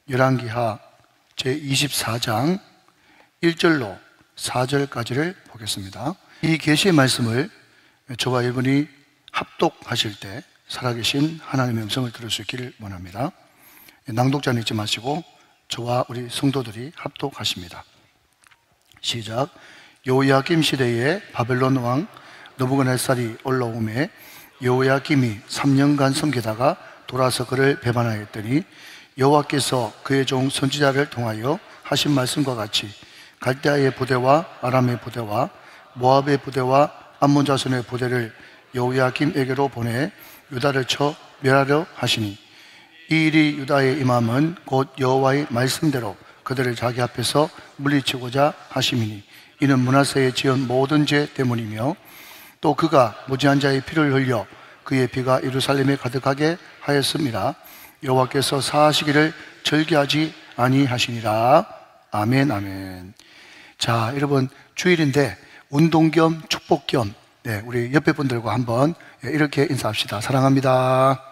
열왕기하 제24장 1절로 4절까지를 보겠습니다. 이 계시의 말씀을 저와 여러분이 합독하실 때 살아계신 하나님의 음성을 들을 수 있기를 원합니다. 낭독자는 잊지 마시고 저와 우리 성도들이 합독하십니다. 시작. 여호야김 시대에 바벨론 왕 느부갓네살이 올라오매 여호야김이 3년간 섬기다가 돌아서 그를 배반하였더니 여호와께서 그의 종 선지자를 통하여 하신 말씀과 같이 갈대아의 부대와 아람의 부대와 모압의 부대와 암몬 자손의 부대를 여호야김에게로 보내 유다를 쳐 멸하려 하시니 이 일이 유다에 임함은 곧 여호와의 말씀대로 그들을 자기 앞에서 물리치고자 하심이니 이는 므낫세의 지은 모든 죄 때문이며 또 그가 무지한 자의 피를 흘려 그의 피가 예루살렘에 가득하게 하였음이라. 여호와께서 사하시기를 절개하지 아니하시니라. 아멘, 아멘. 자, 여러분 주일인데 운동 겸 축복 겸 우리 옆에 분들과 한번 이렇게 인사합시다. 사랑합니다.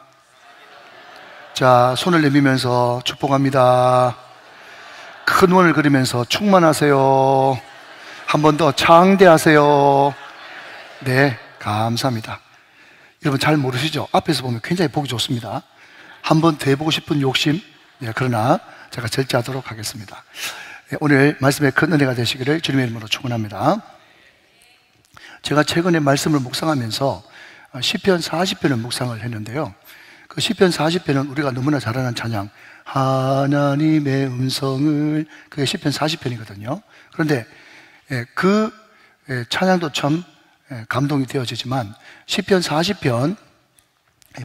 자, 손을 내밀면서 축복합니다. 큰 원을 그리면서 충만하세요. 한 번 더 장대하세요. 네, 감사합니다. 여러분 잘 모르시죠? 앞에서 보면 굉장히 보기 좋습니다. 한 번 더 해보고 싶은 욕심, 그러나 제가 절제하도록 하겠습니다. 오늘 말씀에 큰 은혜가 되시기를 주님의 이름으로 축원합니다. 제가 최근에 말씀을 묵상하면서 시편 40편을 묵상을 했는데요, 그 시편 40편은 우리가 너무나 잘 아는 찬양 하나님의 음성을, 그게 시편 40편이거든요 그런데 그 찬양도 참 감동이 되어지지만 시편 40편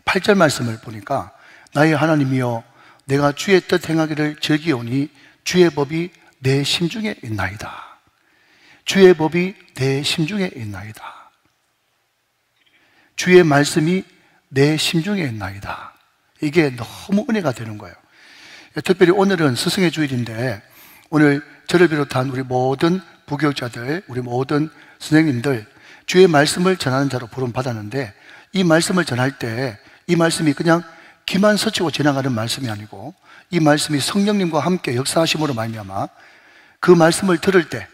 8절 말씀을 보니까 나의 하나님이여 내가 주의 뜻 행하기를 즐기오니 주의 법이 내 심중에 있나이다. 주의 법이 내 심중에 있나이다. 주의 말씀이 내 심중에 있나이다. 이게 너무 은혜가 되는 거예요. 특별히 오늘은 스승의 주일인데 오늘 저를 비롯한 우리 모든 부교육자들, 우리 모든 선생님들 주의 말씀을 전하는 자로 부름받았는데 이 말씀을 전할 때 이 말씀이 그냥 귀만 스치고 지나가는 말씀이 아니고 이 말씀이 성령님과 함께 역사하심으로 말미암아 그 말씀을 들을 때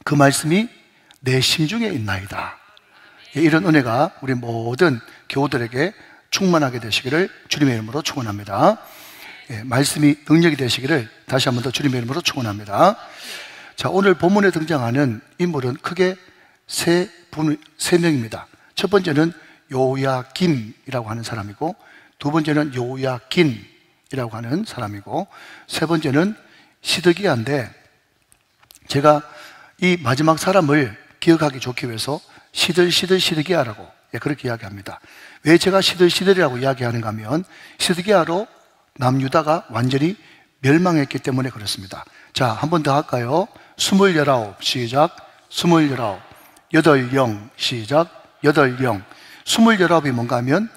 그 말씀이 내 심중에 있나이다. 이런 은혜가 우리 모든 교우들에게 충만하게 되시기를 주님의 이름으로 축원합니다. 말씀이 능력이 되시기를 다시 한 번 더 주님의 이름으로 축원합니다. 자, 오늘 본문에 등장하는 인물은 크게 세 명입니다. 첫 번째는 여호야김이라고 하는 사람이고, 두 번째는 여호야긴이라고 하는 사람이고, 세 번째는 시드기야인데 제가 이 마지막 사람을 기억하기 좋기 위해서 시들시들시드기야라고 그렇게 이야기합니다. 왜 제가 시들시들이라고 이야기하는가 하면 시드기야로 남유다가 완전히 멸망했기 때문에 그렇습니다. 자, 한 번 더 할까요? 29 시작. 29 8영 시작. 8영 29이 뭔가 하면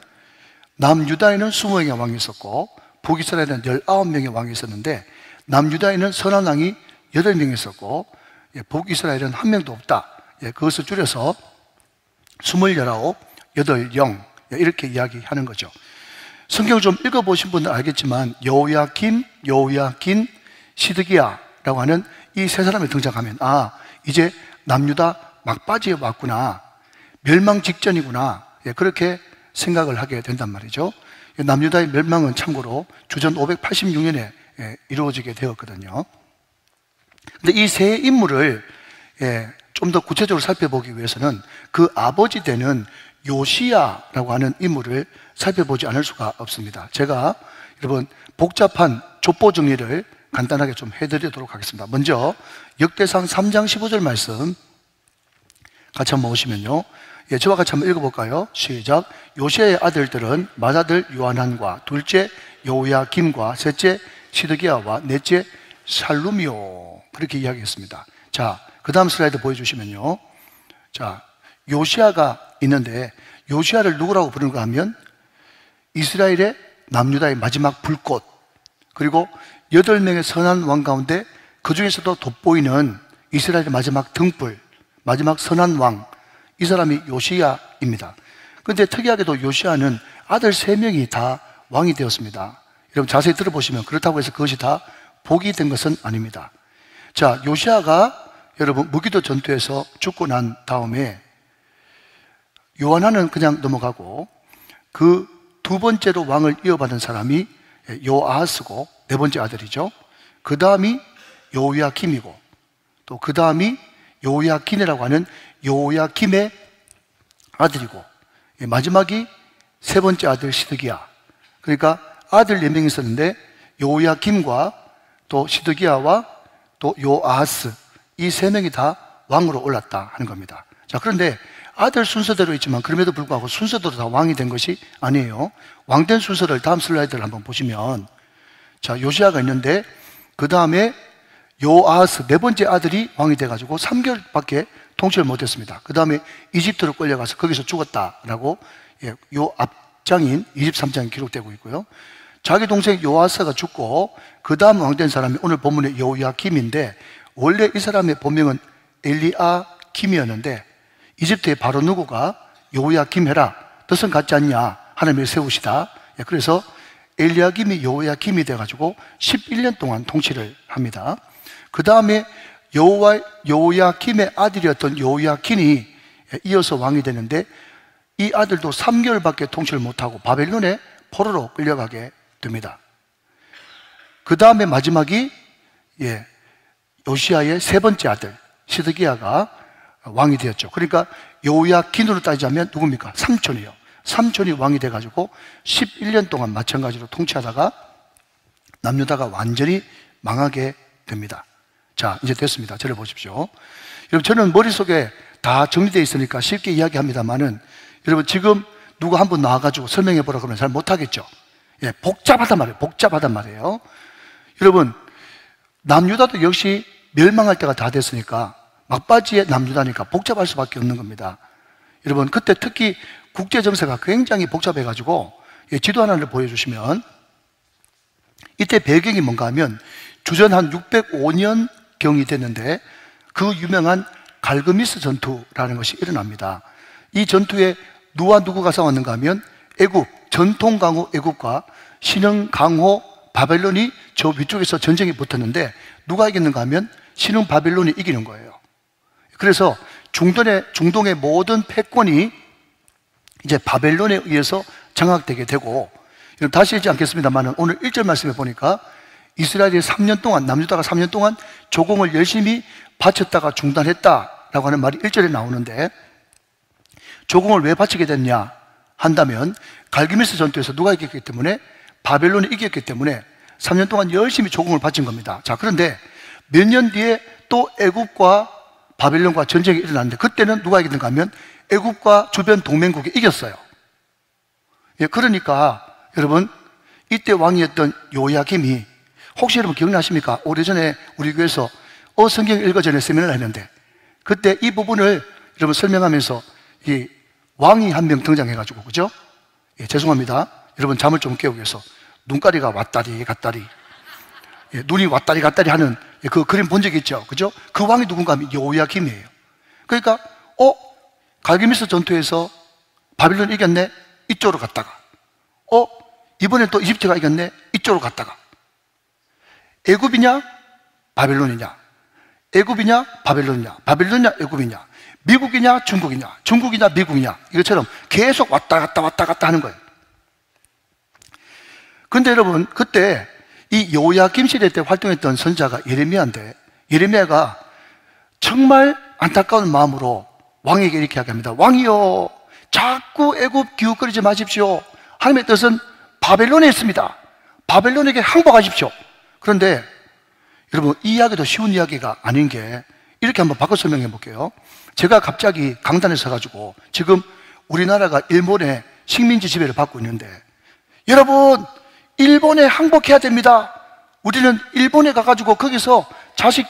남유다에는 20명의 왕이 있었고 북이스라엘에는 19명의 왕이 있었는데 남유다에는 선한 왕이 8명이 있었고 북이스라엘은 한 명도 없다. 그것을 줄여서 29, 8영 이렇게 이야기하는 거죠. 성경 좀 읽어보신 분은 알겠지만 여호야김, 여호야긴, 시드기야라고 하는 이 세 사람이 등장하면 이제 남유다 막바지에 왔구나, 멸망 직전이구나, 그렇게 생각을 하게 된단 말이죠. 남유다의 멸망은 참고로 주전 586년에 이루어지게 되었거든요. 근데 이 세 인물을 좀 더 구체적으로 살펴보기 위해서는 그 아버지 되는 요시야라고 하는 인물을 살펴보지 않을 수가 없습니다. 제가 여러분 복잡한 족보 정리를 간단하게 좀 해드리도록 하겠습니다. 먼저 역대상 3장 15절 말씀 같이 한번 보시면요, 저와 같이 한번 읽어볼까요? 시작. 요시야의 아들들은 맏아들 요하난과 둘째 여호야김과 셋째 시드기야와 넷째 살룸이요, 그렇게 이야기했습니다. 자, 그 다음 슬라이드 보여주시면요, 자, 요시야가 있는데 요시야를 누구라고 부르는가 하면 이스라엘의 남유다의 마지막 불꽃, 그리고 8명의 선한 왕 가운데 그 중에서도 돋보이는 이스라엘의 마지막 등불, 마지막 선한 왕, 이 사람이 요시야입니다. 그런데 특이하게도 요시야는 아들 3명이 다 왕이 되었습니다. 여러분 자세히 들어보시면 그렇다고 해서 그것이 다 복이 된 것은 아닙니다. 자, 요시야가 여러분 무기도 전투에서 죽고 난 다음에 요한하는 그냥 넘어가고 그 두 번째로 왕을 이어받은 사람이 요아하스고 네 번째 아들이죠. 그 다음이 요야킴이고 또 그 다음이 요야킨이라고 하는 요야킴의 아들이고 마지막이 세 번째 아들 시드기야. 그러니까 아들 4명이 있었는데 요야킴과 또 시드기야와 또 요아하스 이 3명이 다 왕으로 올랐다 하는 겁니다. 자, 그런데 아들 순서대로 있지만 그럼에도 불구하고 순서대로 다 왕이 된 것이 아니에요. 왕된 순서를 다음 슬라이드를 한번 보시면 자, 요시야가 있는데 그 다음에 요아하스 네 번째 아들이 왕이 돼가지고 3개월밖에 통치를 못했습니다. 그 다음에 이집트로 끌려가서 거기서 죽었다라고 요 앞장인 23장에 기록되고 있고요. 자기 동생 요아스가 죽고 그 다음 왕된 사람이 오늘 본문의 요야킴인데 원래 이 사람의 본명은 엘리아킴이었는데 이집트의 바로 누구가 요야킴 해라 뜻은 같지 않냐 하나님이 세우시다. 그래서 엘리야김이 요야킴이 돼가지고 11년 동안 통치를 합니다. 그 다음에 요야킴의 아들이었던 요야킨이 이어서 왕이 되는데 이 아들도 3개월밖에 통치를 못하고 바벨론의 포로로 끌려가게 됩니다. 그 다음에 마지막이 요시야의 세 번째 아들 시드기야가 왕이 되었죠. 그러니까 요야킨으로 따지자면 누굽니까? 삼촌이요. 삼촌이 왕이 돼가지고 11년 동안 마찬가지로 통치하다가 남유다가 완전히 망하게 됩니다. 자, 이제 됐습니다. 저를 보십시오. 여러분, 저는 머릿속에 다 정리되어 있으니까 쉽게 이야기합니다만은 여러분, 지금 누가 한분 나와가지고 설명해 보라 그러면 잘 못하겠죠. 복잡하단 말이에요. 복잡하단 말이에요. 여러분, 남유다도 역시 멸망할 때가 다 됐으니까 막바지에 남유다니까 복잡할 수밖에 없는 겁니다. 여러분, 그때 특히 국제정세가 굉장히 복잡해가지고 지도 하나를 보여주시면 이때 배경이 뭔가 하면 주전 한 605년경이 됐는데 그 유명한 갈그미스 전투라는 것이 일어납니다. 이 전투에 누가 누구가 싸웠는가 하면 애굽, 전통 강호 애굽과 신흥 강호 바벨론이 저 위쪽에서 전쟁이 붙었는데 누가 이겼는가 하면 신흥 바벨론이 이기는 거예요. 그래서 중동의 모든 패권이 이제 바벨론에 의해서 장악되게 되고, 다시 읽지 않겠습니다만 오늘 1절 말씀에 보니까 이스라엘이 3년 동안, 남유다가 3년 동안 조공을 열심히 바쳤다가 중단했다라고 하는 말이 1절에 나오는데 조공을 왜 바치게 됐냐 한다면 갈기미스 전투에서 누가 이겼기 때문에 바벨론이 이겼기 때문에 3년 동안 열심히 조공을 바친 겁니다. 자, 그런데 몇 년 뒤에 또 애굽과 바벨론과 전쟁이 일어났는데 그때는 누가 이겼는가 하면 애굽과 주변 동맹국이 이겼어요. 그러니까 여러분, 이때 왕이었던 요야김이 혹시 여러분 기억나십니까? 오래전에 우리 교회에서 성경 읽어 전에 세미나를 했는데 그때 이 부분을 여러분 설명하면서 이 왕이 한 명 등장해가지고, 그죠? 죄송합니다. 여러분 잠을 좀 깨우기 위해서 눈가리가 왔다리 갔다리, 눈이 왔다리 갔다리 하는 그 그림 본 적 있죠? 그죠? 그 왕이 누군가 하면 요야김이에요. 그러니까 갈기미스 전투에서 바빌론 이겼네? 이쪽으로 갔다가 이번에 또 이집트가 이겼네? 이쪽으로 갔다가 애굽이냐? 바벨론이냐? 애굽이냐? 바벨론이냐? 바벨론이냐? 애굽이냐? 미국이냐? 중국이냐? 중국이냐? 미국이냐? 이것처럼 계속 왔다 갔다 하는 거예요. 근데 여러분, 그때 이 요야김 시대 때 활동했던 선지자가 예레미야인데 예레미야가 정말 안타까운 마음으로 왕에게 이렇게 이야기합니다. 왕이여, 자꾸 애굽 기웃거리지 마십시오. 하나님의 뜻은 바벨론에 있습니다. 바벨론에게 항복하십시오. 그런데 여러분, 이 이야기도 쉬운 이야기가 아닌 게 이렇게 한번 바꿔 설명해 볼게요. 제가 갑자기 강단에 서가지고 지금 우리나라가 일본의 식민지 지배를 받고 있는데 여러분, 일본에 항복해야 됩니다. 우리는 일본에 가가지고 거기서 자식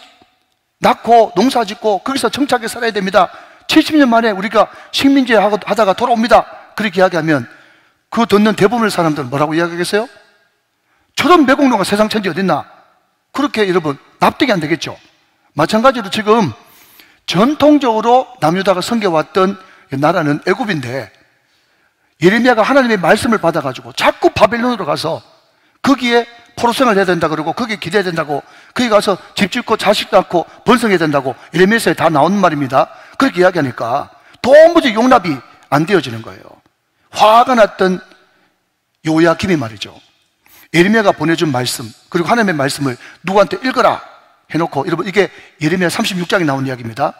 낳고 농사 짓고 거기서 정착해 살아야 됩니다. 70년 만에 우리가 식민지 하다가 돌아옵니다. 그렇게 이야기하면 그 듣는 대부분의 사람들은 뭐라고 이야기하겠어요? 저런 매국노가 세상 천지 어딨나? 그렇게 여러분 납득이 안 되겠죠. 마찬가지로 지금 전통적으로 남유다가 섬겨왔던 나라는 애굽인데 예레미야가 하나님의 말씀을 받아가지고 자꾸 바벨론으로 가서 거기에 포로생활 해야 된다 그러고 거기에 기대야 된다고 거기 가서 집 짓고 자식 낳고 번성해야 된다고 예레미야서에 다 나오는 말입니다. 그렇게 이야기하니까 도무지 용납이 안 되어지는 거예요. 화가 났던 요야김이 말이죠. 예레미야가 보내준 말씀 그리고 하나님의 말씀을 누구한테 읽어라 해놓고, 여러분 이게 예레미야 36장에 나온 이야기입니다.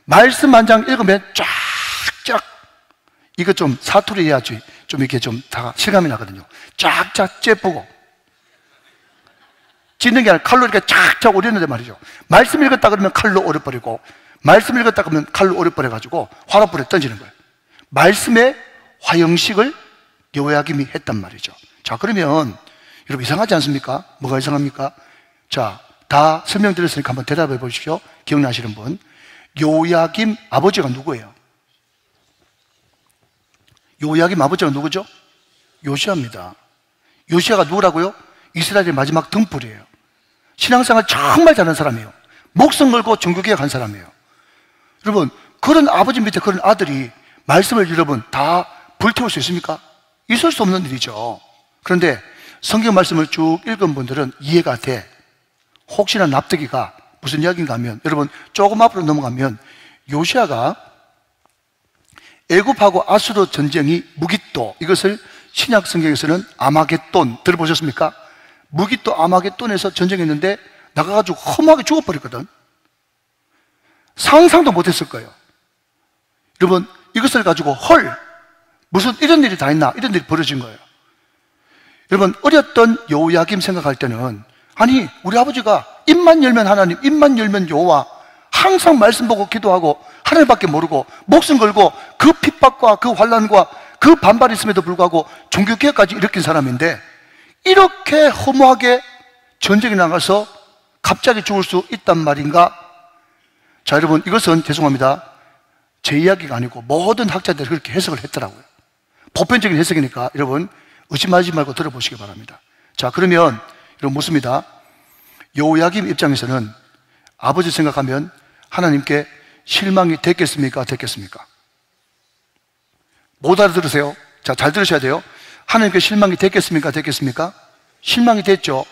말씀 한 장 읽으면 쫙쫙, 이거 좀 사투리 해야지 좀 이렇게 좀 다 실감이 나거든요. 쫙쫙 째보고 찢는 게 아니라 칼로 이렇게 쫙쫙 오렸는데 말이죠. 말씀 읽었다 그러면 칼로 오려버리고, 말씀 읽었다 그러면 칼로 오려버려가지고 화롯불에 던지는 거예요. 말씀의 화형식을 요야김이 했단 말이죠. 자, 그러면 여러분 이상하지 않습니까? 뭐가 이상합니까? 자, 다 설명드렸으니까 한번 대답해 보십시오. 기억나시는 분. 요야김 아버지가 누구예요? 요야김 아버지가 누구죠? 요시아입니다. 요시아가 누구라고요? 이스라엘의 마지막 등불이에요. 신앙생활 정말 잘하는 사람이에요. 목숨 걸고 종교개혁한 사람이에요. 여러분, 그런 아버지 밑에 그런 아들이 말씀을 여러분 다 불태울 수 있습니까? 있을 수 없는 일이죠. 그런데 성경 말씀을 쭉 읽은 분들은 이해가 돼. 혹시나 납득이가 무슨 이야기인가 하면, 여러분 조금 앞으로 넘어가면 요시아가 애굽하고 아수르 전쟁이 무깃도, 이것을 신약 성경에서는 아마겟돈 들어보셨습니까? 무깃도 아마겟돈에서 전쟁했는데 나가가지고 허무하게 죽어버렸거든. 상상도 못했을 거예요. 여러분 이것을 가지고 헐, 무슨 이런 일이 다 있나, 이런 일이 벌어진 거예요. 여러분 어렸던 요야김 생각할 때는, 아니 우리 아버지가 입만 열면 하나님, 입만 열면 여호와, 항상 말씀 보고 기도하고 하나님밖에 모르고 목숨 걸고 그 핍박과 그 환난과 그 반발이 있음에도 불구하고 종교개혁까지 일으킨 사람인데, 이렇게 허무하게 전쟁에 나가서 갑자기 죽을 수 있단 말인가? 자, 여러분 이것은 죄송합니다, 제 이야기가 아니고 모든 학자들이 그렇게 해석을 했더라고요. 보편적인 해석이니까 여러분 의심하지 말고 들어보시기 바랍니다. 자, 그러면 여러분 묻습니다. 요야김 입장에서는 아버지 생각하면 하나님께 실망이 됐겠습니까? 됐겠습니까? 못 알아들으세요? 자, 잘 들으셔야 돼요. 하나님께 실망이 됐겠습니까? 됐겠습니까? 실망이 됐죠.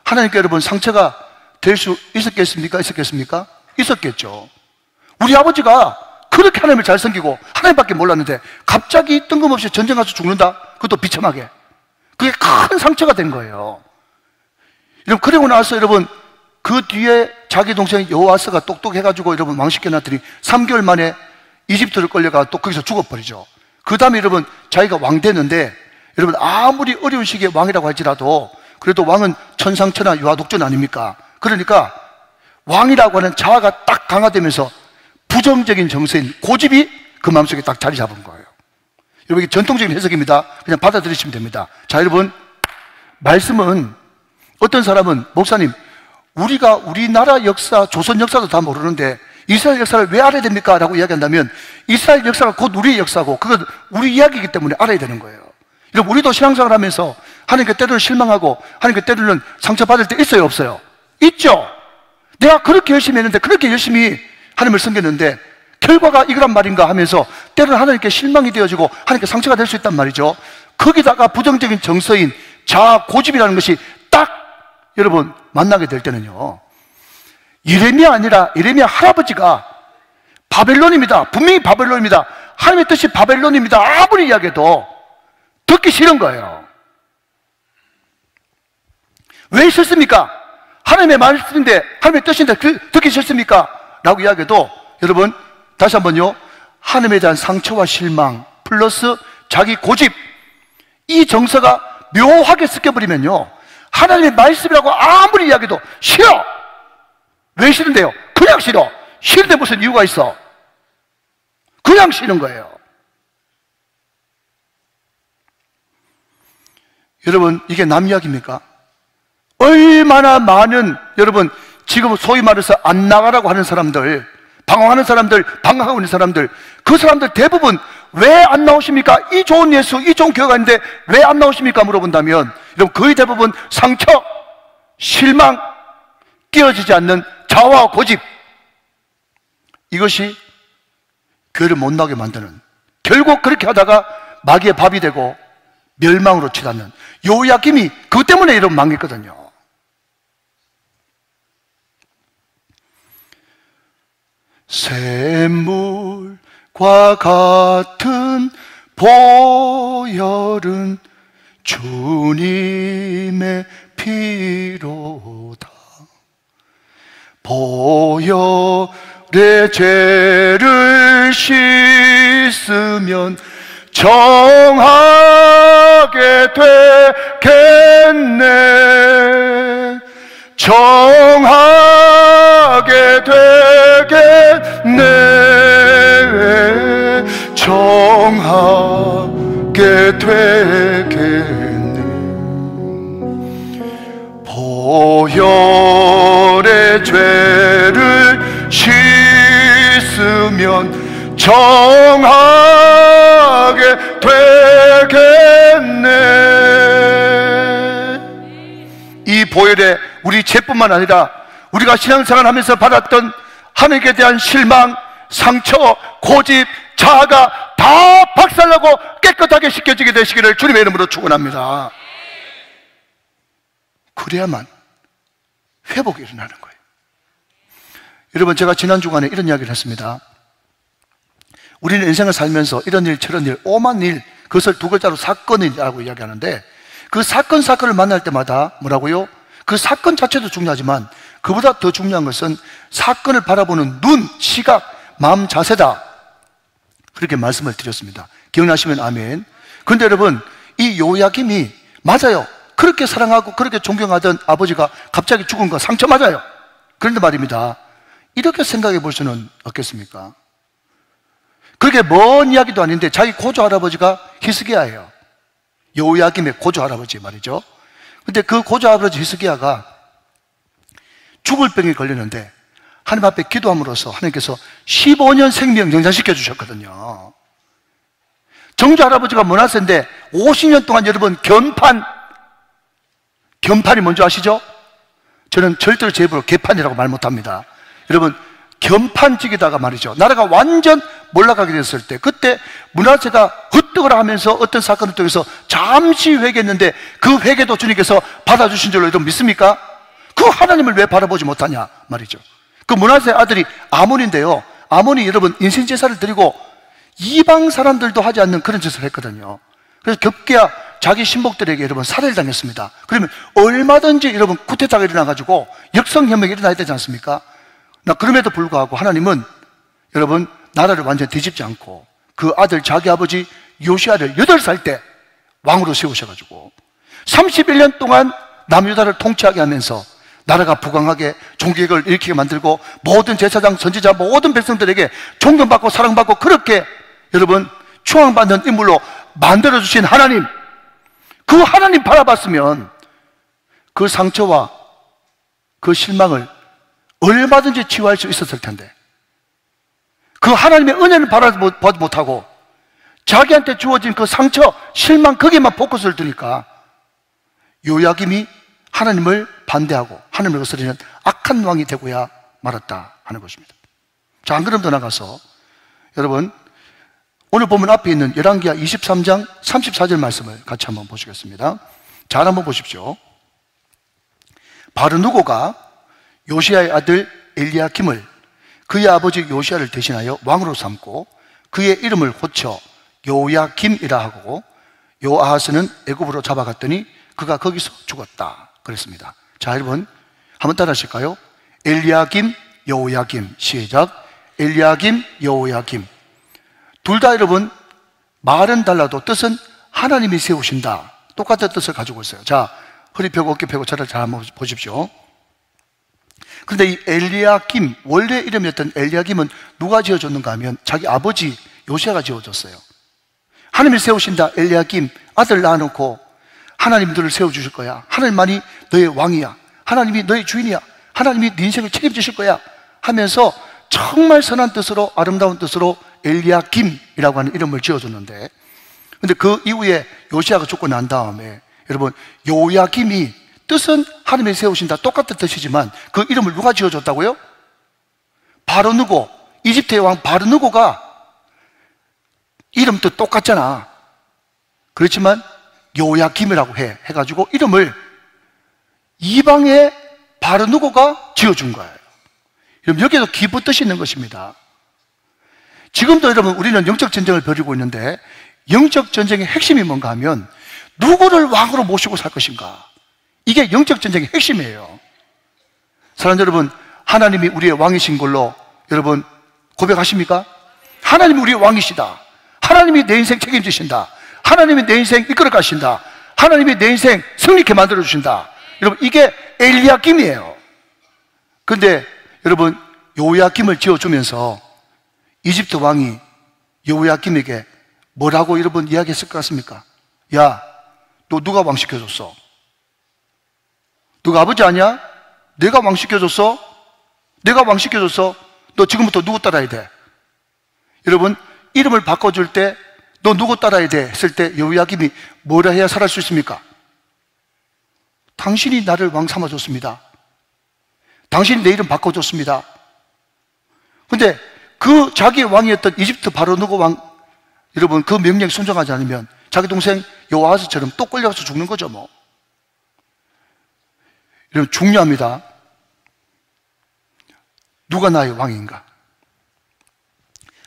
하나님께 여러분 상처가 될 수 있었겠습니까? 있었겠습니까? 있었겠죠. 우리 아버지가 그렇게 하나님을 잘 섬기고 하나님밖에 몰랐는데 갑자기 뜬금없이 전쟁 가서 죽는다? 그것도 비참하게. 그게 큰 상처가 된 거예요. 여러분, 그리고 나서 여러분 그 뒤에 자기 동생 여호아스가 똑똑해가지고 여러분 왕시켜놨더니 3개월 만에 이집트를 끌려가 또 거기서 죽어버리죠. 그 다음에 여러분 자기가 왕 되는데, 여러분 아무리 어려운 시기에 왕이라고 할지라도 그래도 왕은 천상천하 유아독존 아닙니까? 그러니까 왕이라고 하는 자아가 딱 강화되면서 부정적인 정서인 고집이 그 마음속에 딱 자리 잡은 거예요. 여러분 이게 전통적인 해석입니다. 그냥 받아들이시면 됩니다. 자, 여러분 말씀은, 어떤 사람은 목사님 우리가 우리나라 역사, 조선 역사도 다 모르는데 이스라엘 역사를 왜 알아야 됩니까? 라고 이야기한다면, 이스라엘 역사가 곧 우리의 역사고 그건 우리 이야기이기 때문에 알아야 되는 거예요. 여러분 우리도 신앙생활 하면서 하나님께 때로는 실망하고 하나님께 때로는 상처받을 때 있어요, 없어요? 있죠. 내가 그렇게 열심히 했는데, 그렇게 열심히 하나님을 섬겼는데 결과가 이거란 말인가 하면서 때로는 하나님께 실망이 되어지고 하나님께 상처가 될 수 있단 말이죠. 거기다가 부정적인 정서인 자아, 고집이라는 것이 딱 여러분 만나게 될 때는요, 예레미야 아니라 예레미야 할아버지가 바벨론입니다, 분명히 바벨론입니다, 하나님의 뜻이 바벨론입니다, 아무리 이야기해도 듣기 싫은 거예요. 왜 싫습니까? 하나님의 말씀인데, 하나님의 뜻인데 듣기 싫습니까? 라고 이야기해도 여러분 다시 한번요, 하나님에 대한 상처와 실망 플러스 자기 고집, 이 정서가 묘하게 섞여버리면요, 하나님의 말씀이라고 아무리 이야기해도 싫어. 왜 싫은데요? 그냥 싫어. 싫은데 무슨 이유가 있어? 그냥 싫은 거예요. 여러분 이게 남 이야기입니까? 얼마나 많은, 여러분 지금 소위 말해서 안 나가라고 하는 사람들, 방황하는 사람들, 방황하고 있는 사람들, 그 사람들 대부분 왜 안 나오십니까? 이 좋은 예수, 이 좋은 교회가 있는데 왜 안 나오십니까? 물어본다면 여러분 거의 대부분 상처, 실망, 끼어지지 않는 자아와 고집, 이것이 교회를 못 나오게 만드는, 결국 그렇게 하다가 마귀의 밥이 되고 멸망으로 치닫는 요야김이 그것 때문에 여러분 망했거든요. 샘물과 같은 보혈은 주님의 피로다. 보혈의 죄를 씻으면 정하게 되겠네. 정하게 되겠네. 정하게 되겠네. 보혈의 죄를 씻으면 정하게 되겠네. 이 보혈에 우리 죄뿐만 아니라 우리가 신앙생활 하면서 받았던 하나님께 대한 실망, 상처, 고집, 자아가 다 박살나고 깨끗하게 씻겨지게 되시기를 주님의 이름으로 축원합니다. 그래야만 회복이 일어나는 거예요. 여러분, 제가 지난 주간에 이런 이야기를 했습니다. 우리는 인생을 살면서 이런 일 저런 일 오만 일, 그것을 두 글자로 사건이라고 이야기하는데, 그 사건을 만날 때마다 뭐라고요? 그 사건 자체도 중요하지만 그보다 더 중요한 것은 사건을 바라보는 눈, 시각, 마음 자세다, 그렇게 말씀을 드렸습니다. 기억나시면 아멘. 그런데 여러분, 이 요야김이 맞아요. 그렇게 사랑하고 그렇게 존경하던 아버지가 갑자기 죽은 거 상처 맞아요. 그런데 말입니다, 이렇게 생각해 볼 수는 없겠습니까? 그렇게 먼 이야기도 아닌데 자기 고조 할아버지가 히스기야예요. 요야김의 고조 할아버지 말이죠. 근데 그 고조 할아버지 히스기야가 죽을 병에 걸렸는데 하나님 앞에 기도함으로써 하나님께서 15년 생명 연장시켜 주셨거든요. 정조 할아버지가 므낫세인데 50년 동안 여러분 견판이 뭔지 아시죠? 저는 절대로 제 입으로 개판이라고 말 못합니다. 여러분, 견판직에다가 말이죠, 나라가 완전 몰락하게 됐을 때, 그때 므낫세가 헛떡을 하면서 어떤 사건을 통해서 잠시 회개했는데 그 회개도 주님께서 받아주신 줄로 여러분 믿습니까? 그 하나님을 왜 바라보지 못하냐 말이죠. 그 므낫세 아들이 아몬인데요, 아몬이 여러분 인신제사를 드리고 이방 사람들도 하지 않는 그런 짓을 했거든요. 그래서 급기야 자기 신복들에게 여러분 살해를 당했습니다. 그러면 얼마든지 여러분 쿠데타가 일어나가지고 역성혁명이 일어나야 되지 않습니까? 그럼에도 불구하고 하나님은 여러분 나라를 완전히 뒤집지 않고 그 아들, 자기 아버지 요시야를 8살 때 왕으로 세우셔가지고 31년 동안 남유다를 통치하게 하면서 나라가 부강하게 종교개혁을 일으키게 만들고 모든 제사장, 선지자, 모든 백성들에게 존경받고 사랑받고 그렇게 여러분 추앙받는 인물로 만들어주신 하나님, 그 하나님 바라봤으면 그 상처와 그 실망을 얼마든지 치유할 수 있었을 텐데, 그 하나님의 은혜는 바라지 못하고 자기한테 주어진 그 상처, 실망, 거기에만 포커스를 두니까 요야김이 하나님을 반대하고 하나님을 거스르는 악한 왕이 되고야 말았다 하는 것입니다. 자, 안 그럼 더 나가서 여러분, 오늘 보면 앞에 있는 열왕기하 23장 34절 말씀을 같이 한번 보시겠습니다. 잘 한번 보십시오. 바르누고가 요시야의 아들 엘리야김을 그의 아버지 요시야를 대신하여 왕으로 삼고 그의 이름을 고쳐 요야김이라 하고 요아하스는 애굽으로 잡아갔더니 그가 거기서 죽었다 그랬습니다. 자, 여러분 한번 따라 하실까요? 엘리야김, 요야김. 시작. 엘리야김, 요야김. 둘 다 여러분 말은 달라도 뜻은 하나님이 세우신다, 똑같은 뜻을 가지고 있어요. 자, 허리 펴고 어깨 펴고 저를 잘 한번 보십시오. 그런데 이 엘리야김, 원래 이름이었던 엘리야김은 누가 지어줬는가 하면 자기 아버지 요시야가 지어줬어요. 하나님이 세우신다, 엘리야김 아들 낳아놓고 하나님이 너를 세워주실 거야, 하나님만이 너의 왕이야, 하나님이 너의 주인이야, 하나님이 네 인생을 책임지실 거야 하면서 정말 선한 뜻으로, 아름다운 뜻으로 엘리야김이라고 하는 이름을 지어줬는데, 근데 그 이후에 요시야가 죽고 난 다음에 여러분 요야김이 뜻은 하나님이 세우신다, 똑같은 뜻이지만 그 이름을 누가 지어줬다고요? 바르누고, 이집트의 왕 바르누고가 이름도 똑같잖아. 그렇지만 요야김이라고 해가지고 이름을 이방의 바르누고가 지어준 거예요. 여러분, 여기에도 깊은 뜻이 있는 것입니다. 지금도 여러분, 우리는 영적 전쟁을 벌이고 있는데, 영적 전쟁의 핵심이 뭔가 하면 누구를 왕으로 모시고 살 것인가, 이게 영적 전쟁의 핵심이에요. 사랑하는 여러분, 하나님이 우리의 왕이신 걸로 여러분 고백하십니까? 하나님이 우리의 왕이시다. 하나님이 내 인생 책임지신다. 하나님이 내 인생 이끌어 가신다. 하나님이 내 인생 승리케 만들어 주신다. 여러분, 이게 엘리야김이에요. 근데 여러분, 요야김을 지어주면서 이집트 왕이 요야김에게 뭐라고 여러분 이야기했을 것 같습니까? 야, 너 누가 왕 시켜줬어? 누가 아버지 아니야? 내가 왕 시켜줬어? 내가 왕 시켜줬어? 너 지금부터 누구 따라야 돼? 여러분, 이름을 바꿔줄 때 너 누구 따라야 돼? 했을 때 요야김이 뭐라 해야 살아갈 수 있습니까? 당신이 나를 왕 삼아줬습니다. 당신이 내 이름 바꿔줬습니다. 근데 그 자기 왕이었던 이집트 바로누고 왕, 여러분, 그 명령에 순종하지 않으면 자기 동생 여호아스처럼 또 끌려가서 죽는 거죠, 뭐. 여러분, 중요합니다. 누가 나의 왕인가?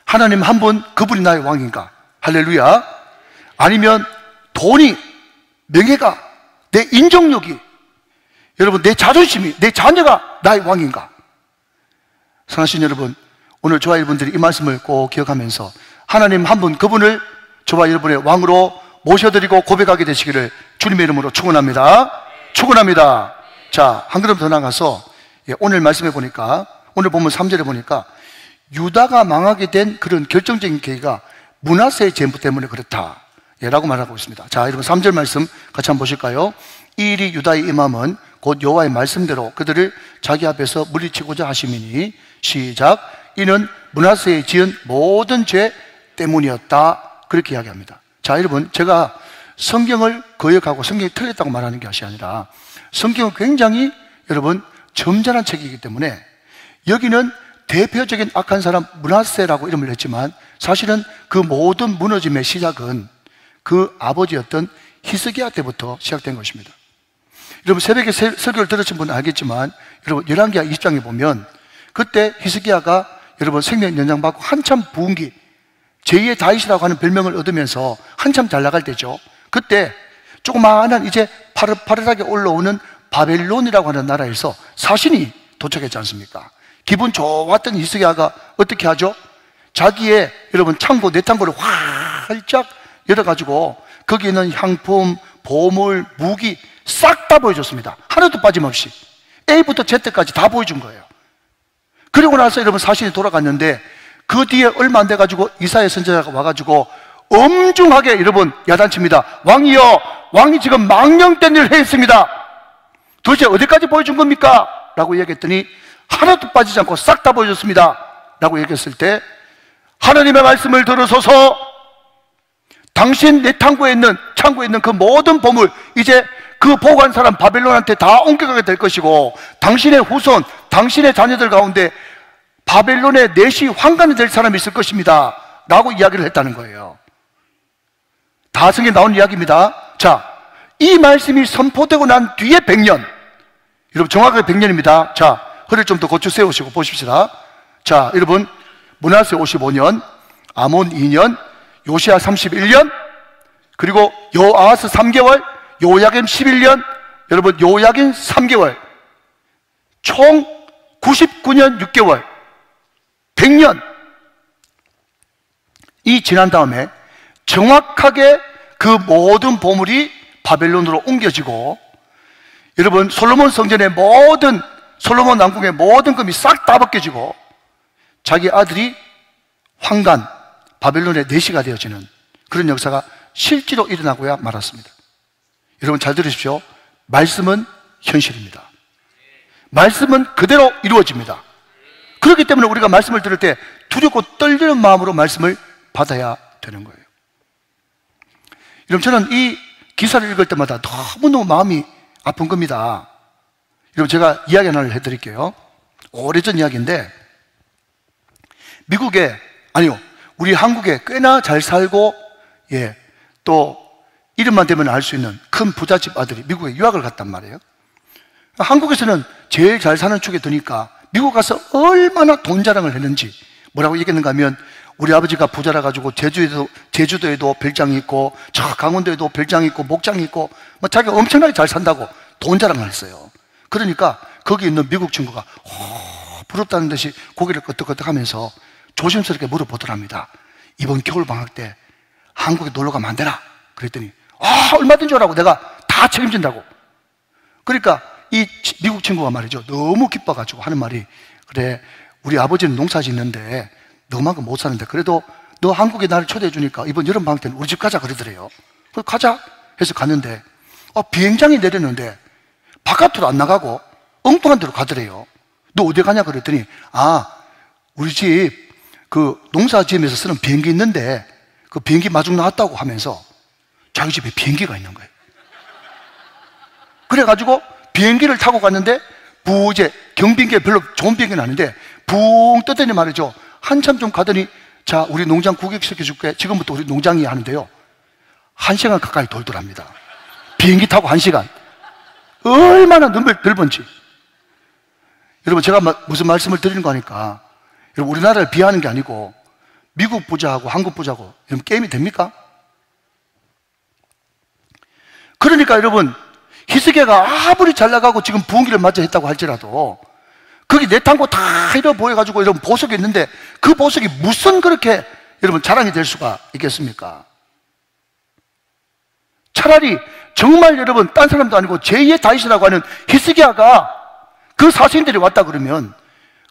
하나님 한 분, 그분이 나의 왕인가? 할렐루야. 아니면 돈이, 명예가, 내 인정력이, 여러분, 내 자존심이, 내 자녀가 나의 왕인가? 사랑하신 여러분, 오늘 저와 여러분들이 이 말씀을 꼭 기억하면서 하나님 한 분, 그분을 저와 여러분의 왕으로 모셔드리고 고백하게 되시기를 주님의 이름으로 축원합니다. 축원합니다. 자, 한 걸음 더 나가서 오늘 말씀해 보니까, 오늘 보면 3절에 보니까 유다가 망하게 된 그런 결정적인 계기가 므낫세의 죄 때문에 그렇다, 라고 말하고 있습니다. 자, 여러분 3절 말씀 같이 한번 보실까요? 이 일이 유다의 임함은 곧 여호와의 말씀대로 그들을 자기 앞에서 물리치고자 하심이니, 시작, 이는 므낫세의 지은 모든 죄 때문이었다, 그렇게 이야기합니다. 자, 여러분, 제가 성경을 거역하고 성경이 틀렸다고 말하는 것이 아니라 성경은 굉장히 여러분 점잖은 책이기 때문에, 여기는 대표적인 악한 사람 므낫세라고 이름을 냈지만 사실은 그 모든 무너짐의 시작은 그 아버지였던 히스기야 때부터 시작된 것입니다. 여러분, 새벽에 설교를 들으신 분은 알겠지만, 여러분 열왕기하 20장에 보면 그때 히스기야가 여러분 생명 연장받고 한참 부흥기, 제2의 다윗이라고 하는 별명을 얻으면서 한참 잘 나갈 때죠. 그때 조그마한 이제 파릇파릇하게 올라오는 바벨론이라고 하는 나라에서 사신이 도착했지 않습니까? 기분 좋았던 히스기야가 어떻게 하죠? 자기의 여러분 창고, 내창고를 활짝 열어가지고 거기에 있는 향품, 보물, 무기 싹 다 보여줬습니다. 하나도 빠짐없이 A부터 Z까지 다 보여준 거예요. 그리고 나서 여러분 사신이 돌아갔는데, 그 뒤에 얼마 안 돼가지고 이사야 선지자가 와가지고 엄중하게 여러분 야단칩니다. 왕이여, 왕이 지금 망령된 일을 했습니다. 도대체 어디까지 보여준 겁니까? 라고 얘기했더니 하나도 빠지지 않고 싹 다 보여줬습니다, 라고 얘기했을 때, 하나님의 말씀을 들으소서. 당신 내 창고에 있는 그 모든 보물 이제 그 보관 사람 바벨론한테 다 옮겨가게 될 것이고, 당신의 후손, 당신의 자녀들 가운데 바벨론의 내시 황관이 될 사람이 있을 것입니다, 라고 이야기를 했다는 거예요. 다 성경에 나온 이야기입니다. 자, 이 말씀이 선포되고 난 뒤에 100년, 여러분 정확하게 100년입니다. 자, 허리를 좀 더 고쳐 세우시고 보십시다. 자, 여러분, 므낫세 55년, 아몬 2년, 요시야 31년, 그리고 여호아스 3개월, 요야김 11년, 여러분 요야김 3개월, 총 99년 6개월, 100년. 이 지난 다음에 정확하게 그 모든 보물이 바벨론으로 옮겨지고, 여러분 솔로몬 성전의 모든, 솔로몬 왕궁의 모든 금이 싹 다 벗겨지고 자기 아들이 황관, 바벨론의 내시가 되어지는 그런 역사가 실제로 일어나고야 말았습니다. 여러분 잘 들으십시오. 말씀은 현실입니다. 말씀은 그대로 이루어집니다. 그렇기 때문에 우리가 말씀을 들을 때 두렵고 떨리는 마음으로 말씀을 받아야 되는 거예요. 여러분, 저는 이 기사를 읽을 때마다 너무너무 마음이 아픈 겁니다. 여러분, 제가 이야기 하나를 해드릴게요. 오래전 이야기인데, 미국에, 아니요, 우리 한국에 꽤나 잘 살고, 또 이름만 대면 알 수 있는 큰 부잣집 아들이 미국에 유학을 갔단 말이에요. 한국에서는 제일 잘 사는 축에 드니까 미국 가서 얼마나 돈 자랑을 했는지 뭐라고 얘기했는가 하면 우리 아버지가 부자라 가지고 제주도에도 별장이 있고 저 강원도에도 별장이 있고 목장이 있고 뭐 자기가 엄청나게 잘 산다고 돈 자랑을 했어요. 그러니까 거기 있는 미국 친구가 부럽다는 듯이 고개를 끄덕끄덕 하면서 조심스럽게 물어보더랍니다. 이번 겨울 방학 때 한국에 놀러 가면 안 되나? 그랬더니 얼마든지 오라고, 내가 다 책임진다고. 그러니까 이 미국 친구가 말이죠, 너무 기뻐가지고 하는 말이, 그래 우리 아버지는 농사 짓는데 너만큼 못 사는데 그래도 너 한국에 나를 초대해 주니까 이번 여름 방학 때는 우리 집 가자 그러더래요. 그래서 가자 해서 갔는데 비행장이 내렸는데 바깥으로 안 나가고 엉뚱한 데로 가더래요. 너 어디 가냐 그랬더니 우리 집 그 농사 지으면서 쓰는 비행기 있는데 그 비행기 마중 나왔다고 하면서 자기 집에 비행기가 있는 거예요. 그래가지고 비행기를 타고 갔는데 부제 경비행기가 별로 좋은 비행기는 아닌데 붕 뜨더니 말이죠, 한참 좀 가더니 자 우리 농장 구경시켜줄게, 지금부터 우리 농장이 하는데요, 1시간 가까이 돌더랍니다. 비행기 타고 1시간. 얼마나 넓은지. 여러분, 제가 무슨 말씀을 드리는 거니까 여러분, 우리나라를 비하하는 게 아니고 미국 부자하고 한국 부자하고 여러분 게임이 됩니까? 그러니까 여러분, 히스기야가 아무리 잘 나가고 지금 부흥기를 맞아 했다고 할지라도 거기 내탕고 다 이러 보여가지고 여러분 보석이 있는데 그 보석이 무슨 그렇게 여러분 자랑이 될 수가 있겠습니까? 차라리 정말 여러분 딴 사람도 아니고 제2의 다윗이라고 하는 히스기야가 그 사신들이 왔다 그러면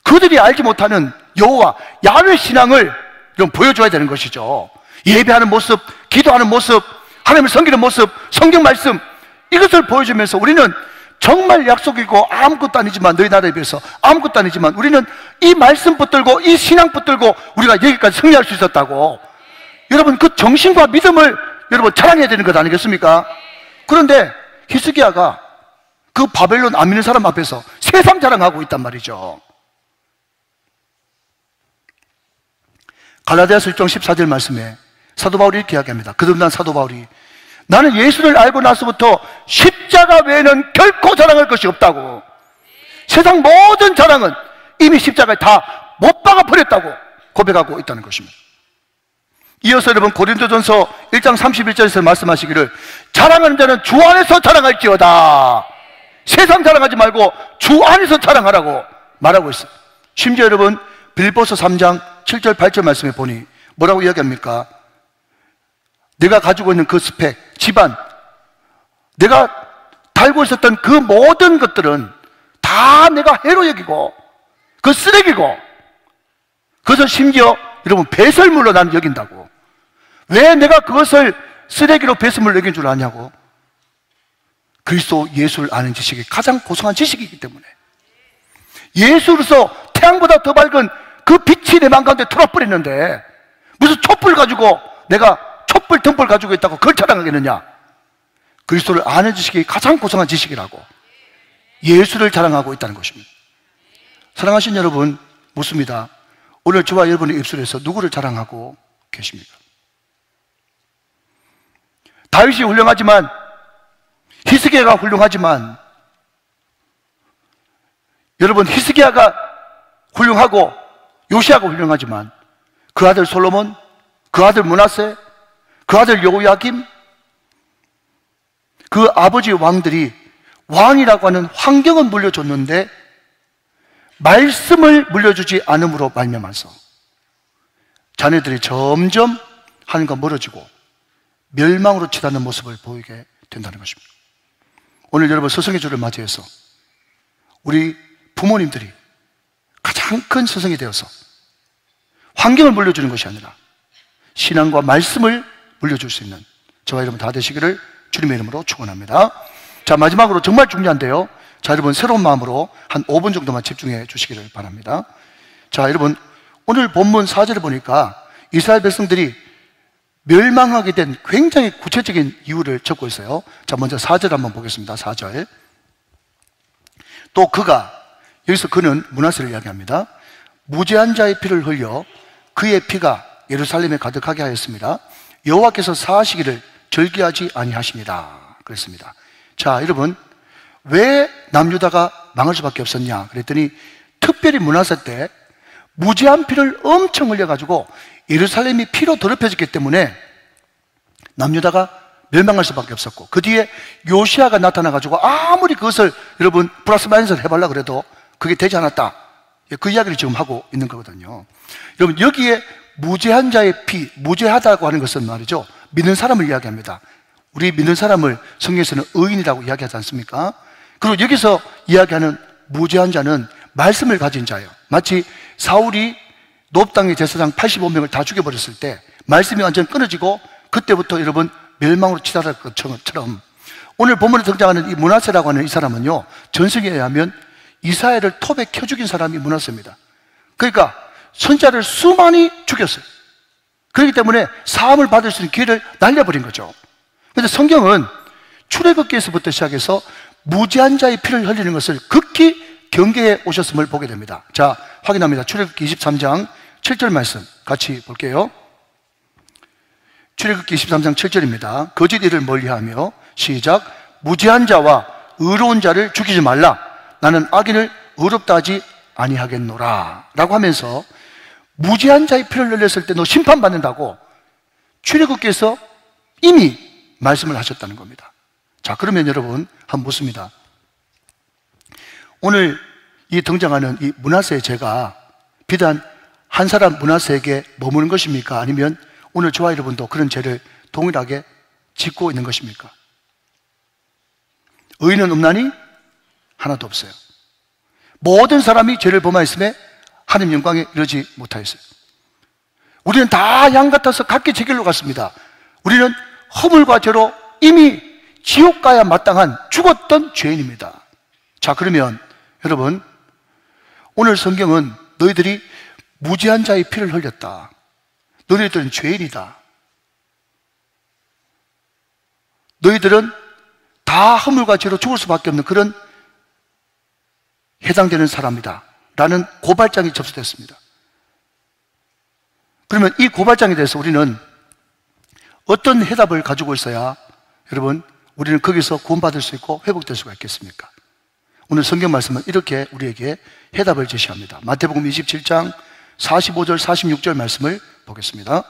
그들이 알지 못하는 여호와 야훼 신앙을 좀 보여줘야 되는 것이죠. 예배하는 모습, 기도하는 모습, 하나님을 섬기는 모습, 성경 말씀, 이것을 보여주면서 우리는 정말 약속이고 아무것도 아니지만, 너희 나라에 비해서 아무것도 아니지만 우리는 이 말씀 붙들고 이 신앙 붙들고 우리가 여기까지 승리할 수 있었다고. 여러분, 그 정신과 믿음을 여러분 자랑해야 되는 것 아니겠습니까? 그런데 히스기야가 그 바벨론 안 믿는 사람 앞에서 세상 자랑하고 있단 말이죠. 갈라디아서 1장 14절 말씀에 사도 바울이 이렇게 이야기합니다. 거듭난 사도 바울이, 나는 예수를 알고 나서부터 십자가 외에는 결코 자랑할 것이 없다고. 세상 모든 자랑은 이미 십자가에 다 못 박아 버렸다고 고백하고 있다는 것입니다. 이어서 여러분 고린도전서 1장 31절에서 말씀하시기를, 자랑하는 자는 주 안에서 자랑할지어다. 세상 자랑하지 말고 주 안에서 자랑하라고 말하고 있어요. 심지어 여러분 빌립보서 3장 7절 8절 말씀에 보니 뭐라고 이야기합니까? 내가 가지고 있는 그 스펙, 집안, 내가 달고 있었던 그 모든 것들은 다 내가 해로 여기고 그 쓰레기고, 그것을 심지어 여러분 배설물로 나는 여긴다고. 왜 내가 그것을 쓰레기로 배설물로 여긴 줄 아냐고? 그리스도 예수를 아는 지식이 가장 고상한 지식이기 때문에. 예수로서 태양보다 더 밝은 그 빛이 내 마음 가운데 들어버렸는데 무슨 촛불 가지고 내가 촛불 등불 가지고 있다고 그걸 자랑하겠느냐? 그리스도를 아는 지식이 가장 고상한 지식이라고 예수를 자랑하고 있다는 것입니다. 사랑하신 여러분, 묻습니다. 오늘 저와 여러분의 입술에서 누구를 자랑하고 계십니까? 다윗이 훌륭하지만, 히스기야가 훌륭하지만, 여러분 히스기야가 훌륭하고 요시야가 훌륭하지만 그 아들 솔로몬, 그 아들 므낫세, 그 아들 여호야김, 그 아버지 왕들이 왕이라고 하는 환경은 물려줬는데 말씀을 물려주지 않음으로 말미암아서 자녀들이 점점 하나님과 멀어지고 멸망으로 치닫는 모습을 보이게 된다는 것입니다. 오늘 여러분 스승의 주를 맞이해서 우리 부모님들이 가장 큰 스승이 되어서 환경을 물려주는 것이 아니라 신앙과 말씀을 물려줄 수 있는 저와 여러분 다 되시기를 주님의 이름으로 축원합니다. 자, 마지막으로 정말 중요한데요. 자, 여러분 새로운 마음으로 한 5분 정도만 집중해 주시기를 바랍니다. 자, 여러분 오늘 본문 4절을 보니까 이스라엘 백성들이 멸망하게 된 굉장히 구체적인 이유를 적고 있어요. 자, 먼저 4절 한번 보겠습니다. 4절. 또 그가, 여기서 그는 므낫세를 이야기합니다. 무죄한 자의 피를 흘려 그의 피가 예루살렘에 가득하게 하였습니다. 여호와께서 사하시기를 절개하지 아니하십니다. 그랬습니다. 자, 여러분, 왜 남유다가 망할 수밖에 없었냐 그랬더니 특별히 므낫세 때 무지한 피를 엄청 흘려가지고 예루살렘이 피로 더럽혀졌기 때문에 남유다가 멸망할 수밖에 없었고, 그 뒤에 요시아가 나타나가지고 아무리 그것을 여러분 플러스 마이너스를 해보려고 그래도 그게 되지 않았다. 그 이야기를 지금 하고 있는 거거든요. 여러분, 여기에 무죄한 자의 피, 무죄하다고 하는 것은 말이죠, 믿는 사람을 이야기합니다. 우리 믿는 사람을 성경에서는 의인이라고 이야기하지 않습니까? 그리고 여기서 이야기하는 무죄한 자는 말씀을 가진 자예요. 마치 사울이 노브 땅의 제사장 85명을 다 죽여버렸을 때 말씀이 완전 끊어지고 그때부터 여러분 멸망으로 치달을 것처럼 오늘 본문에 등장하는 이 므낫세라고 하는 이 사람은요, 전승에 의하면 이스라엘을 톱에 켜 죽인 사람이 므낫세입니다. 그러니까 선자를 수많이 죽였어요. 그렇기 때문에 사함을 받을 수 있는 기회를 날려버린 거죠. 그런데 성경은 출애굽기에서부터 시작해서 무죄한 자의 피를 흘리는 것을 극히 경계해 오셨음을 보게 됩니다. 자, 확인합니다. 출애굽기 23장 7절 말씀 같이 볼게요. 출애굽기 23장 7절입니다. 거짓 일을 멀리하며 시작. 무죄한 자와 의로운 자를 죽이지 말라. 나는 악인을 의롭다 하지 아니하겠노라 라고 하면서 무죄한 자의 피를 흘렸을 때 너 심판받는다고 출애굽기에서 이미 말씀을 하셨다는 겁니다. 자, 그러면 여러분 한번 묻습니다. 오늘 이 등장하는 이 므낫세의 죄가 비단 한 사람 므낫세에게 머무는 것입니까? 아니면 오늘 저와 여러분도 그런 죄를 동일하게 짓고 있는 것입니까? 의인은 없나니? 하나도 없어요. 모든 사람이 죄를 범하였음에 하나님 영광에 이르지 못하였어요. 우리는 다 양 같아서 각기 제 길로 갔습니다. 우리는 허물과 죄로 이미 지옥 가야 마땅한 죽었던 죄인입니다. 자, 그러면 여러분, 오늘 성경은 너희들이 무죄한 자의 피를 흘렸다, 너희들은 죄인이다, 너희들은 다 허물과 죄로 죽을 수밖에 없는 그런 해당되는 사람이다 라는 고발장이 접수됐습니다. 그러면 이 고발장에 대해서 우리는 어떤 해답을 가지고 있어야 여러분 우리는 거기서 구원받을 수 있고 회복될 수가 있겠습니까? 오늘 성경 말씀은 이렇게 우리에게 해답을 제시합니다. 마태복음 27장 45절 46절 말씀을 보겠습니다.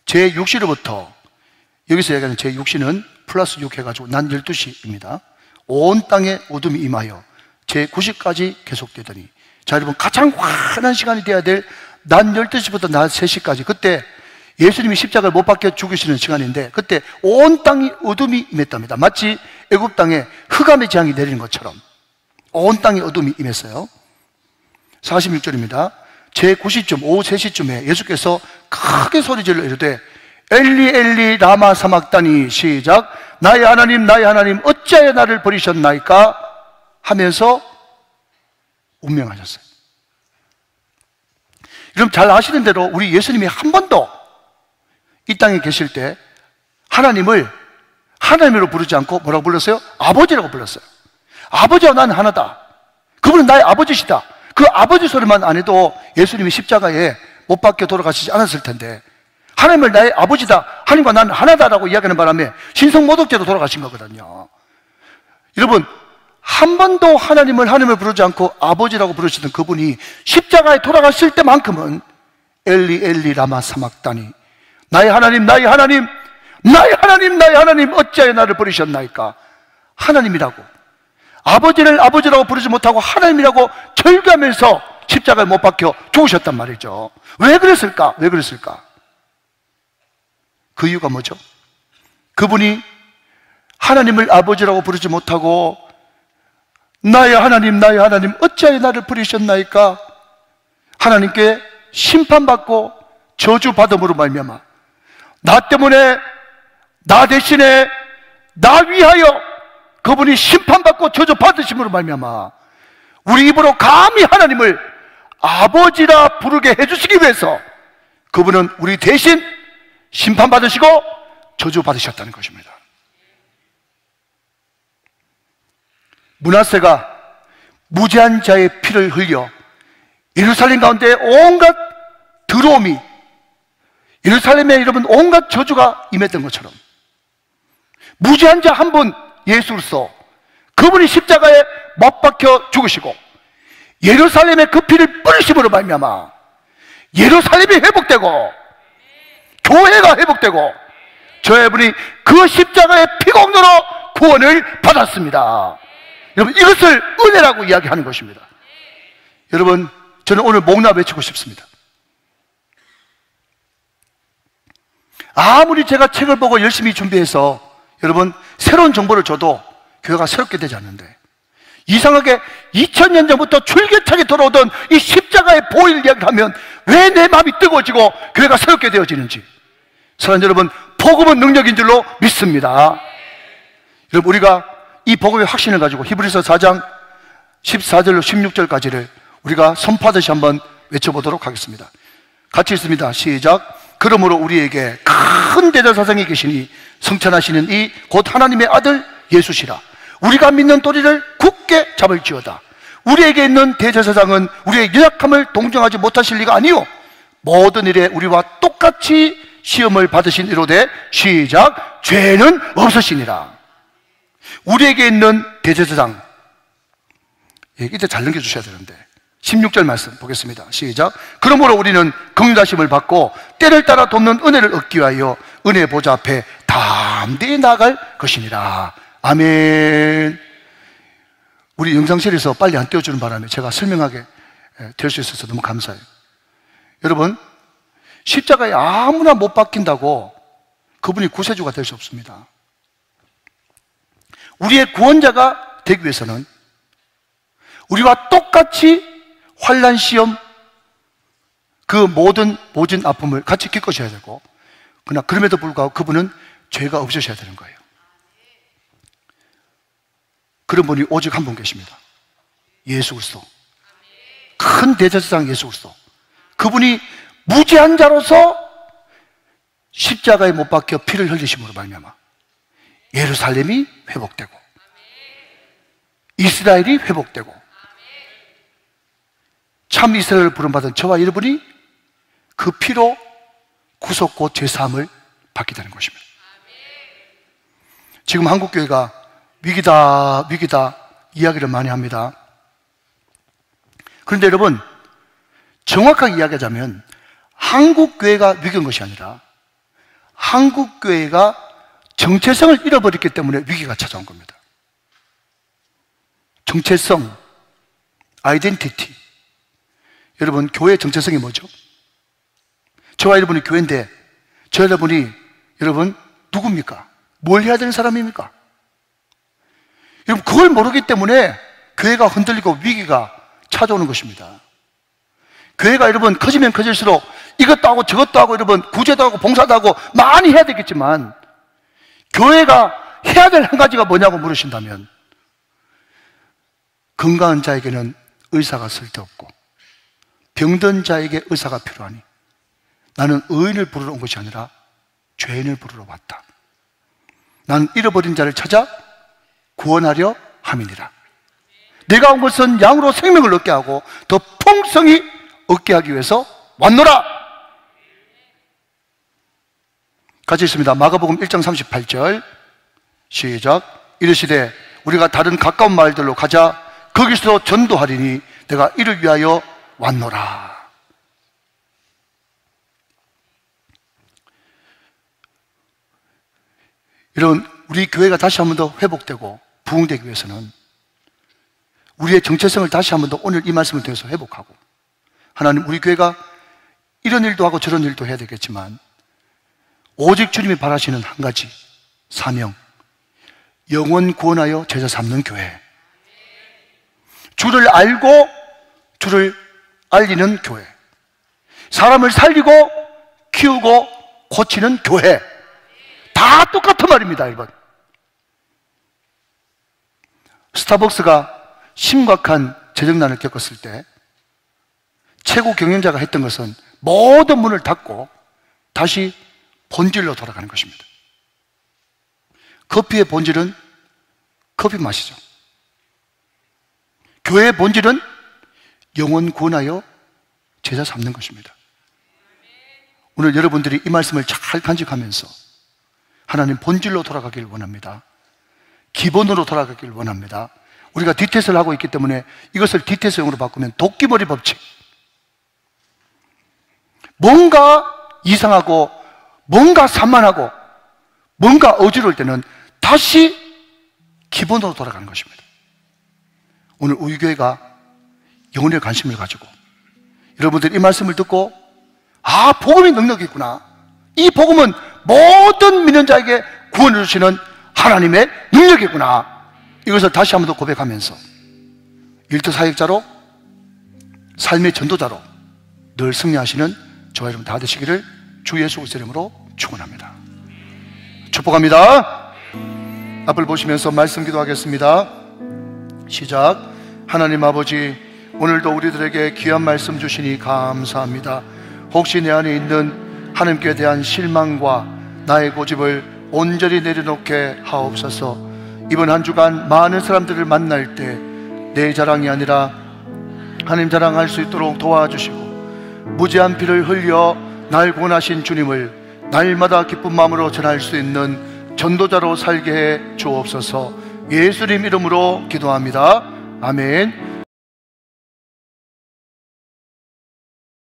제6시로부터, 여기서 얘기하는 제6시는 플러스 6 해가지고 난 12시입니다. 온 땅에 어둠이 임하여 제9시까지 계속되더니, 자, 여러분 가장 환한 시간이 돼야 될 낮 12시부터 낮 3시까지, 그때 예수님이 십자가를 못 박혀 죽으시는 시간인데 그때 온 땅이 어둠이 임했답니다. 마치 애굽 땅에 흑암의 재앙이 내리는 것처럼 온 땅에 어둠이 임했어요. 46절입니다. 제9시쯤 오후 3시쯤에 예수께서 크게 소리질러 이르되 엘리 엘리 라마 사막다니, 시작. 나의 하나님 나의 하나님 어찌하여 나를 버리셨나이까 하면서 운명하셨어요. 여러분 잘 아시는 대로 우리 예수님이 한 번도 이 땅에 계실 때 하나님을 하나님으로 부르지 않고 뭐라고 불렀어요? 아버지라고 불렀어요. 아버지와 난 하나다. 그분은 나의 아버지시다. 그 아버지 소리만 안 해도 예수님이 십자가에 못 박혀 돌아가시지 않았을 텐데, 하나님을 나의 아버지다, 하나님과 난 하나다라고 이야기하는 바람에 신성모독죄로 돌아가신 거거든요. 여러분, 한 번도 하나님을 부르지 않고 아버지라고 부르시던 그분이 십자가에 돌아가실 때만큼은 엘리 엘리 라마 사막다니, 나의 하나님 나의 하나님 나의 하나님 나의 하나님 어찌하여 나를 버리셨나이까, 하나님이라고, 아버지를 아버지라고 부르지 못하고 하나님이라고 절규하면서 십자가에 못 박혀 죽으셨단 말이죠. 왜 그랬을까? 왜 그랬을까? 그 이유가 뭐죠? 그분이 하나님을 아버지라고 부르지 못하고 나의 하나님 어찌하여 나를 버리셨나이까, 하나님께 심판받고 저주받음으로 말미암아 나 때문에, 나 대신에, 나 위하여 그분이 심판받고 저주받으심으로 말미암아 우리 입으로 감히 하나님을 아버지라 부르게 해주시기 위해서 그분은 우리 대신 심판받으시고 저주받으셨다는 것입니다. 므낫세가 무죄한 자의 피를 흘려 예루살렘 가운데 온갖 더러움이, 예루살렘에 여러분 온갖 저주가 임했던 것처럼 무지한 자 한 분 예수 그리스도, 그분이 십자가에 못 박혀 죽으시고 예루살렘에 그 피를 뿌리심으로 말미암아 예루살렘이 회복되고 교회가 회복되고 저희분이 그 십자가의 피공로로 구원을 받았습니다. 여러분, 이것을 은혜라고 이야기하는 것입니다. 여러분, 저는 오늘 목나 외치고 싶습니다. 아무리 제가 책을 보고 열심히 준비해서 여러분 새로운 정보를 줘도 교회가 새롭게 되지 않는데, 이상하게 2000년 전부터 줄기차게 돌아오던 이 십자가의 보혈 이야기를 하면 왜 내 마음이 뜨거워지고 교회가 새롭게 되어지는지, 사랑하는 여러분, 복음은 능력인 줄로 믿습니다. 여러분, 우리가 이 복음의 확신을 가지고 히브리서 4장 14절로 16절까지를 우리가 선포하듯이 한번 외쳐보도록 하겠습니다. 같이 읽습니다. 시작. 그러므로 우리에게 큰 대제사장이 계시니 성찬하시는 이 곧 하나님의 아들 예수시라. 우리가 믿는 도리를 굳게 잡을지어다. 우리에게 있는 대제사장은 우리의 연약함을 동정하지 못하실 리가 아니요 모든 일에 우리와 똑같이 시험을 받으신 이로되 시작. 죄는 없으시니라. 우리에게 있는 대제사장, 이때 잘 넘겨주셔야 되는데 16절 말씀 보겠습니다. 시작. 그러므로 우리는 긍휼하심을 받고 때를 따라 돕는 은혜를 얻기 위하여 은혜 보좌 앞에 담대히 나아갈 것이니라. 아멘. 우리 영상실에서 빨리 안 띄워주는 바람에 제가 설명하게 될 수 있어서 너무 감사해요. 여러분, 십자가에 아무나 못 박힌다고 그분이 구세주가 될 수 없습니다. 우리의 구원자가 되기 위해서는 우리와 똑같이 환난, 시험, 그 모든 모진 아픔을 같이 겪으셔야 되고, 그러나 그럼에도 불구하고 그분은 죄가 없으셔야 되는 거예요. 그런 분이 오직 한 분 계십니다. 예수 그리스도. 큰 대제사장 예수 그리스도. 그분이 무지한 자로서 십자가에 못 박혀 피를 흘리심으로 말미암아 예루살렘이 회복되고 이스라엘이 회복되고 참 이스라엘을 부름받은 저와 여러분이 그 피로 구속고 죄사함을 받게 되는 것입니다. 지금 한국교회가 위기다 위기다 이야기를 많이 합니다. 그런데 여러분, 정확하게 이야기하자면 한국교회가 위기인 것이 아니라 한국교회가 정체성을 잃어버렸기 때문에 위기가 찾아온 겁니다. 정체성, 아이덴티티. 여러분, 교회의 정체성이 뭐죠? 저와 여러분이 교회인데 저 여러분이 여러분 누굽니까? 뭘 해야 되는 사람입니까? 여러분, 그걸 모르기 때문에 교회가 흔들리고 위기가 찾아오는 것입니다. 교회가 여러분 커지면 커질수록 이것도 하고 저것도 하고 여러분 구제도 하고 봉사도 하고 많이 해야 되겠지만, 교회가 해야 될 한 가지가 뭐냐고 물으신다면 건강한 자에게는 의사가 쓸데없고 병든 자에게 의사가 필요하니 나는 의인을 부르러 온 것이 아니라 죄인을 부르러 왔다. 나는 잃어버린 자를 찾아 구원하려 함이니라. 내가 온 것은 양으로 생명을 얻게 하고 더 풍성히 얻게 하기 위해서 왔노라. 같이 있습니다. 마가복음 1장 38절 시작. 이르시되 우리가 다른 가까운 마을들로 가자. 거기서 전도하리니 내가 이를 위하여 왔노라. 여러분, 우리 교회가 다시 한 번 더 회복되고 부흥되기 위해서는 우리의 정체성을 다시 한 번 더 오늘 이 말씀을 통해서 회복하고, 하나님, 우리 교회가 이런 일도 하고 저런 일도 해야 되겠지만 오직 주님이 바라시는 한 가지 사명, 영혼 구원하여 제자 삼는 교회, 주를 알고 주를 알리는 교회, 사람을 살리고 키우고 고치는 교회, 다 똑같은 말입니다. 여러분, 스타벅스가 심각한 재정난을 겪었을 때 최고 경영자가 했던 것은 모든 문을 닫고 다시 본질로 돌아가는 것입니다. 커피의 본질은 커피 맛이죠. 교회의 본질은 영혼 구원하여 제자 삼는 것입니다. 오늘 여러분들이 이 말씀을 잘 간직하면서 하나님 본질로 돌아가길 원합니다. 기본으로 돌아가길 원합니다. 우리가 뒤태설을 하고 있기 때문에 이것을 뒤태설용으로 바꾸면 도끼머리 법칙. 뭔가 이상하고 뭔가 산만하고 뭔가 어지러울 때는 다시 기본으로 돌아가는 것입니다. 오늘 우리 교회가 영혼에 관심을 가지고 여러분들 이 말씀을 듣고 아, 복음이 능력이 있구나. 이 복음은 모든 믿는 자에게 구원을 주시는 하나님의 능력이구나. 이것을 다시 한 번 더 고백하면서 일터 사역자로 삶의 전도자로 늘 승리하시는 저와 여러분 다 되시기를 주 예수 그리스도의 이름으로 축원합니다. 축복합니다. 앞을 보시면서 말씀 기도하겠습니다. 시작. 하나님 아버지, 오늘도 우리들에게 귀한 말씀 주시니 감사합니다. 혹시 내 안에 있는 하나님께 대한 실망과 나의 고집을 온전히 내려놓게 하옵소서. 이번 한 주간 많은 사람들을 만날 때 내 자랑이 아니라 하나님 자랑할 수 있도록 도와주시고 무지한 피를 흘려 날 구원하신 주님을 날마다 기쁜 마음으로 전할 수 있는 전도자로 살게 해 주옵소서. 예수님 이름으로 기도합니다. 아멘.